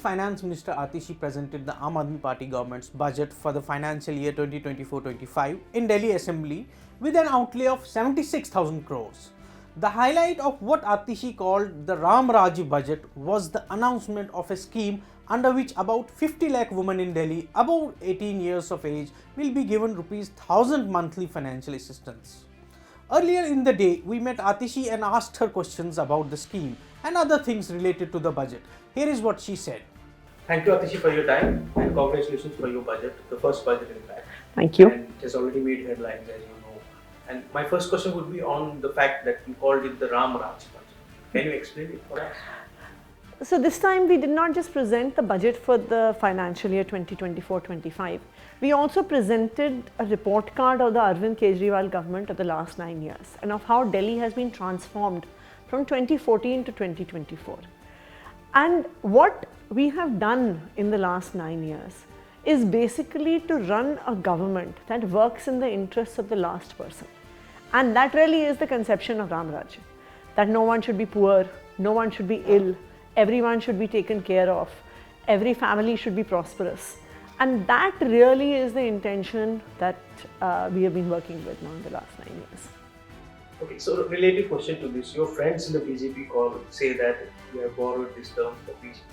Finance Minister Atishi presented the Aam Aadmi Party government's budget for the financial year 2024-25 in Delhi Assembly with an outlay of 76,000 crores. The highlight of what Atishi called the Ram Rajya budget was the announcement of a scheme under which about 50 lakh women in Delhi above 18 years of age will be given ₹1,000 monthly financial assistance. Earlier in the day, we met Atishi and asked her questions about the scheme and other things related to the budget. Here is what she said. Thank you, Atishi, for your time and congratulations for your budget, the first budget in fact. Thank you. And it has already made headlines, as you know. And my first question would be on the fact that you called it the Ram Raj budget. Can you explain it for us? So this time we did not just present the budget for the financial year 2024-25. We also presented a report card of the Arvind Kejriwal government of the last 9 years and of how Delhi has been transformed from 2014 to 2024. And what we have done in the last 9 years is basically to run a government that works in the interests of the last person. And that really is the conception of Ram Rajya. That no one should be poor, no one should be ill, everyone should be taken care of, every family should be prosperous. And that really is the intention that we have been working with now in the last 9 years. Okay, so a related question to this. Your friends in the BJP say that you have borrowed this term for BJP.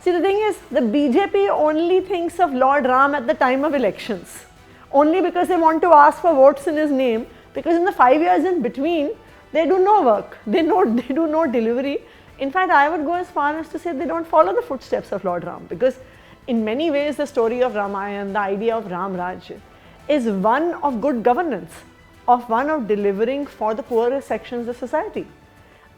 See, the thing is, the BJP only thinks of Lord Ram at the time of elections. Only because they want to ask for votes in his name, because in the 5 years in between, they do no work, they do no delivery. In fact, I would go as far as to say they don't follow the footsteps of Lord Ram, because in many ways the story of Ramayana, the idea of Ram Rajya, is one of good governance, of one of delivering for the poorest sections of society.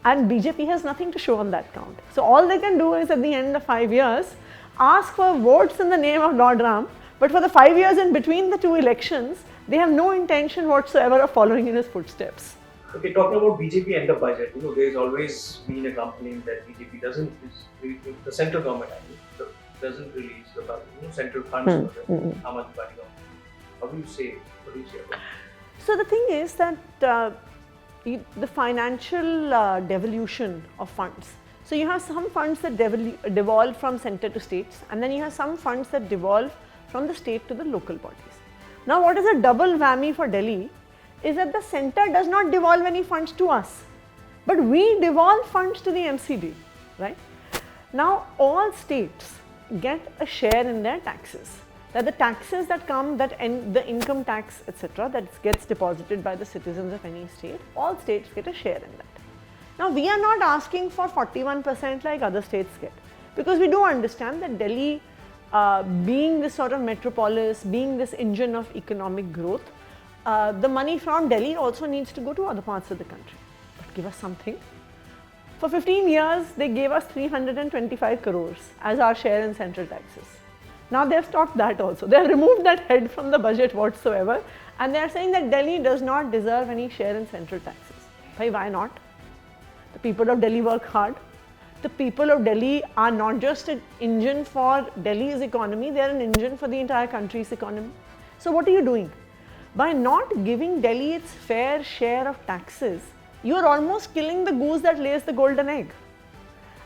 And BJP has nothing to show on that count. So all they can do is at the end of 5 years, ask for votes in the name of Lord Ram, but for the 5 years in between the two elections, they have no intention whatsoever of following in his footsteps. Okay, talking about BJP and the budget, there has always been a complaint that BJP doesn't, the central government doesn't release the budget, central funds for the Aam Aadmi Party government. What do you say about it? So the thing is that the financial devolution of funds. So you have some funds that devolve from center to states, and then you have some funds that devolve from the state to the local bodies. Now what is a double whammy for Delhi is that the center does not devolve any funds to us, but we devolve funds to the MCD, right? Now all states get a share in their taxes. That the taxes that come, the income tax, etc., that gets deposited by the citizens of any state, all states get a share in that. Now we are not asking for 41% like other states get, because we do understand that Delhi, being this sort of metropolis, being this engine of economic growth, the money from Delhi also needs to go to other parts of the country. But give us something. For 15 years, they gave us 325 crores as our share in central taxes. Now they have stopped that also. They have removed that head from the budget whatsoever, and they are saying that Delhi does not deserve any share in central taxes. Why not? The people of Delhi work hard. The people of Delhi are not just an engine for Delhi's economy, they are an engine for the entire country's economy. So what are you doing? By not giving Delhi its fair share of taxes, you are almost killing the goose that lays the golden egg.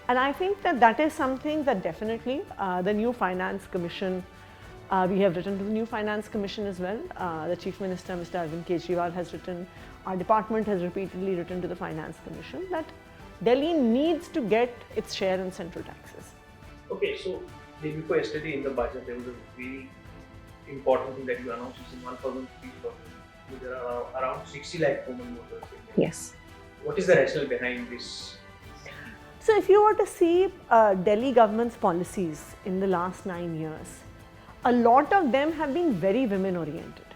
And I think that is something that definitely the new Finance Commission, we have written to the new Finance Commission as well. The Chief Minister, Mr. Arvind Kejriwal, has written, our department has repeatedly written to the Finance Commission that Delhi needs to get its share in central taxes. Okay, so day before yesterday in the budget, there was a very important thing that you announced, which is 1,000 rupees per woman. There are around 60 lakh women voters in Delhi. Yes. What is the rationale behind this? So if you were to see Delhi government's policies in the last 9 years, a lot of them have been very women oriented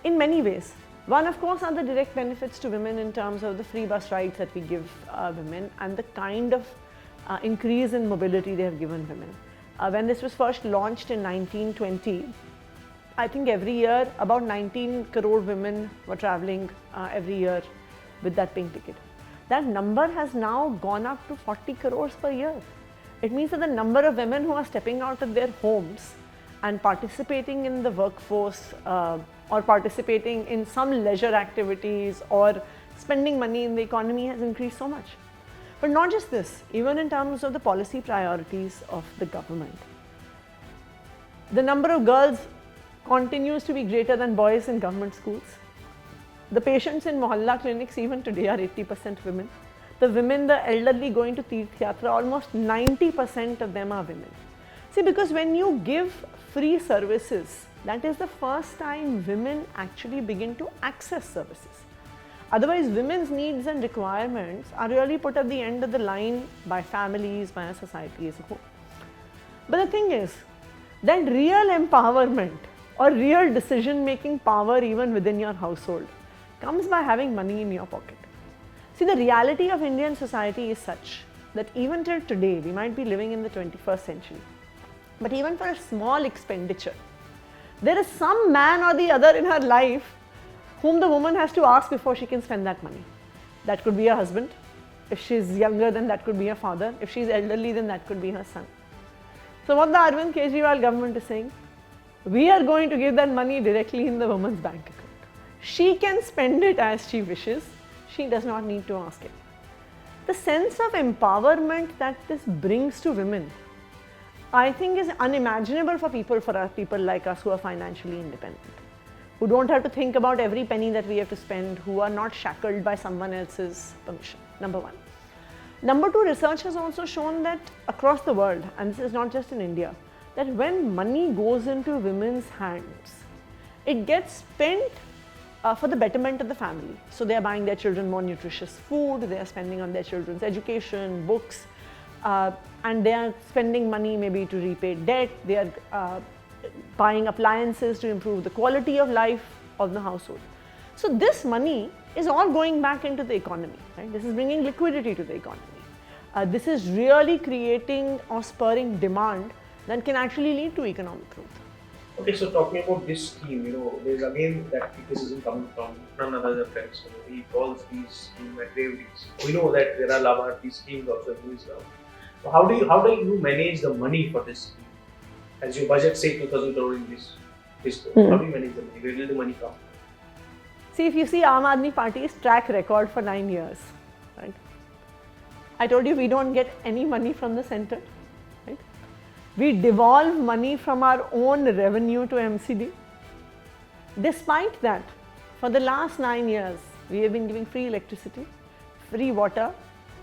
in many ways. One, of course, are the direct benefits to women in terms of the free bus rides that we give women and the kind of increase in mobility they have given women. When this was first launched in 1920, I think every year about 19 crore women were travelling every year with that pink ticket. That number has now gone up to 40 crores per year. It means that the number of women who are stepping out of their homes and participating in the workforce or participating in some leisure activities or spending money in the economy has increased so much. But not just this, even in terms of the policy priorities of the government. The number of girls continues to be greater than boys in government schools. The patients in Mohalla clinics even today are 80% women. The women, the elderly going to Tirth Yatra, almost 90% of them are women. See, because when you give free services, that is the first time women actually begin to access services. Otherwise, women's needs and requirements are really put at the end of the line by families, by a society as a whole. But the thing is that real empowerment or real decision-making power even within your household comes by having money in your pocket. See, the reality of Indian society is such that even till today, we might be living in the 21st century, but even for a small expenditure, there is some man or the other in her life whom the woman has to ask before she can spend that money. That could be her husband. If she's younger, then that could be her father. If she's elderly, then that could be her son. So what the Arvind Kejriwal government is saying, we are going to give that money directly in the woman's bank account. She can spend it as she wishes. She does not need to ask it. The sense of empowerment that this brings to women, I think, is unimaginable for people like us who are financially independent, who don't have to think about every penny that we have to spend, who are not shackled by someone else's permission, number one. Number two, research has also shown that across the world, and this is not just in India, that when money goes into women's hands, it gets spent for the betterment of the family. So they are buying their children more nutritious food, they are spending on their children's education, books, and they are spending money maybe to repay debt, they are buying appliances to improve the quality of life of the household. So this money is all going back into the economy, right? This is bringing liquidity to the economy. This is really creating or spurring demand that can actually lead to economic growth. Okay, so talking about this scheme, there's again that criticism coming from none other than friends. He calls these schemes aggravaries. We know that there are Labharti schemes also in this round. So how do you manage the money for this scheme? As your budget say 2,000 crore in this how do you manage the money? Where will the money come? See, if you see Aam Aadmi Party's track record for 9 years, right? I told you we don't get any money from the centre, right? We devolve money from our own revenue to MCD. Despite that, for the last 9 years, we have been giving free electricity, free water,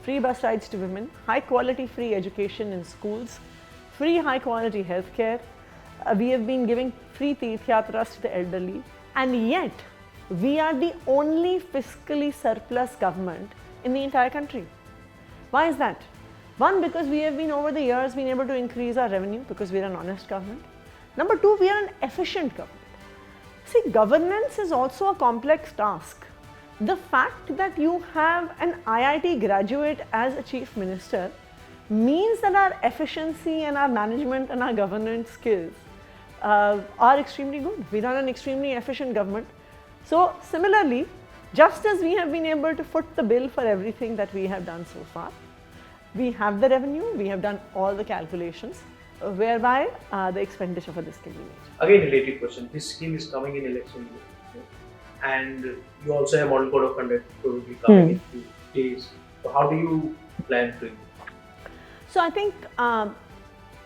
free bus rides to women, high quality free education in schools, free high quality healthcare. We have been giving free Tirth Yatras to the elderly, and yet we are the only fiscally surplus government in the entire country. Why is that? One, because we have been over the years been able to increase our revenue because we are an honest government. Number two, we are an efficient government. See, governance is also a complex task. The fact that you have an IIT graduate as a chief minister means that our efficiency and our management and our governance skills are extremely good. We run an extremely efficient government. So similarly, just as we have been able to foot the bill for everything that we have done so far, we have the revenue, we have done all the calculations whereby the expenditure for this can be made. Again, related question. This scheme is coming in election year, and you also have model code of conduct probably coming in few days. So how do you plan to? So I think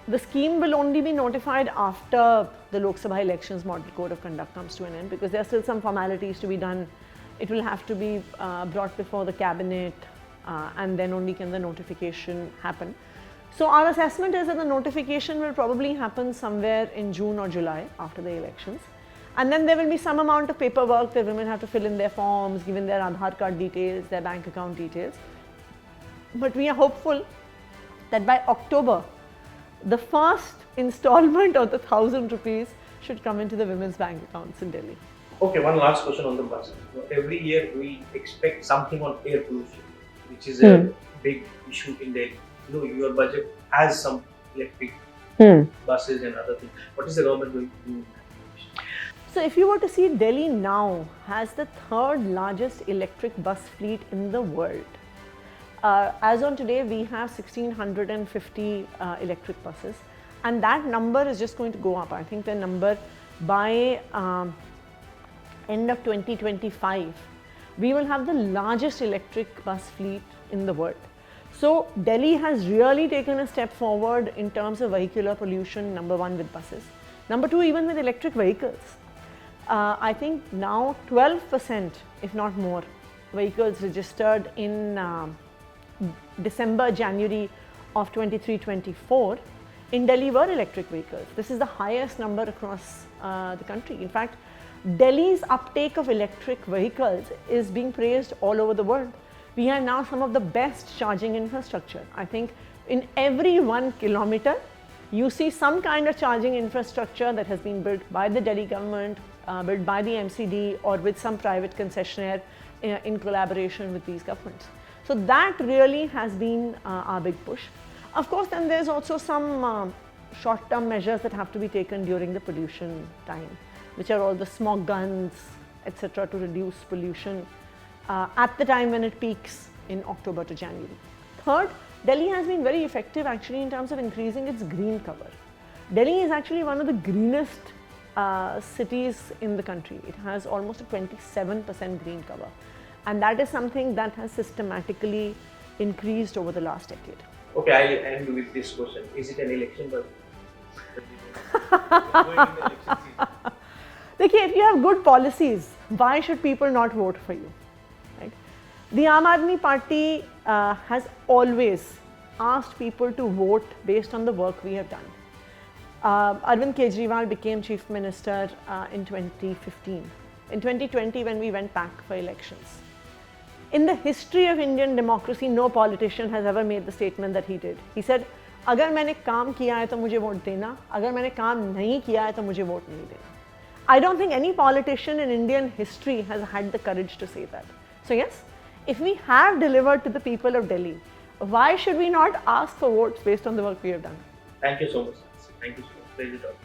the scheme will only be notified after the Lok Sabha elections model code of conduct comes to an end, because there are still some formalities to be done. It will have to be brought before the cabinet, and then only can the notification happen. So our assessment is that the notification will probably happen somewhere in June or July after the elections. And then there will be some amount of paperwork that women have to fill in their forms, given their Aadhaar card details, their bank account details. But we are hopeful that by October, the first installment of the 1,000 rupees should come into the women's bank accounts in Delhi. Okay, one last question on the budget. Every year we expect something on air pollution, which is a big issue in Delhi. Your budget has some electric buses and other things. What is the government going to do? So if you were to see, Delhi now has the third largest electric bus fleet in the world. As on today, we have 1,650 electric buses, and that number is just going to go up. I think the number by end of 2025, we will have the largest electric bus fleet in the world. So Delhi has really taken a step forward in terms of vehicular pollution, number one with buses. Number two, even with electric vehicles. I think now 12%, if not more, vehicles registered in December, January of 23-24 in Delhi were electric vehicles. This is the highest number across the country. In fact, Delhi's uptake of electric vehicles is being praised all over the world. We have now some of the best charging infrastructure. I think in every 1 kilometer, you see some kind of charging infrastructure that has been built by the Delhi government, built by the MCD or with some private concessionaire in collaboration with these governments. So that really has been our big push. Of course, then there's also some short-term measures that have to be taken during the pollution time, which are all the smog guns, etc., to reduce pollution at the time when it peaks in October to January. Third, Delhi has been very effective actually in terms of increasing its green cover. Delhi is actually one of the greenest cities in the country. It has almost a 27% green cover, and that is something that has systematically increased over the last decade. Okay, I'll end with this question. Is it an election budget? If you have good policies, why should people not vote for you? Right? The Aam Aadmi Party has always asked people to vote based on the work we have done. Arvind Kejriwal became Chief Minister in 2015. In 2020, when we went back for elections. In the history of Indian democracy, no politician has ever made the statement that he did. He said, अगर मैंने काम किया है तो मुझे vote देना, अगर मैंने काम नहीं किया है तो मुझे वोट नहीं देना. I don't think any politician in Indian history has had the courage to say that. So yes, if we have delivered to the people of Delhi, why should we not ask for votes based on the work we have done? Thank you so much. Thank you so much. Pleasure talking.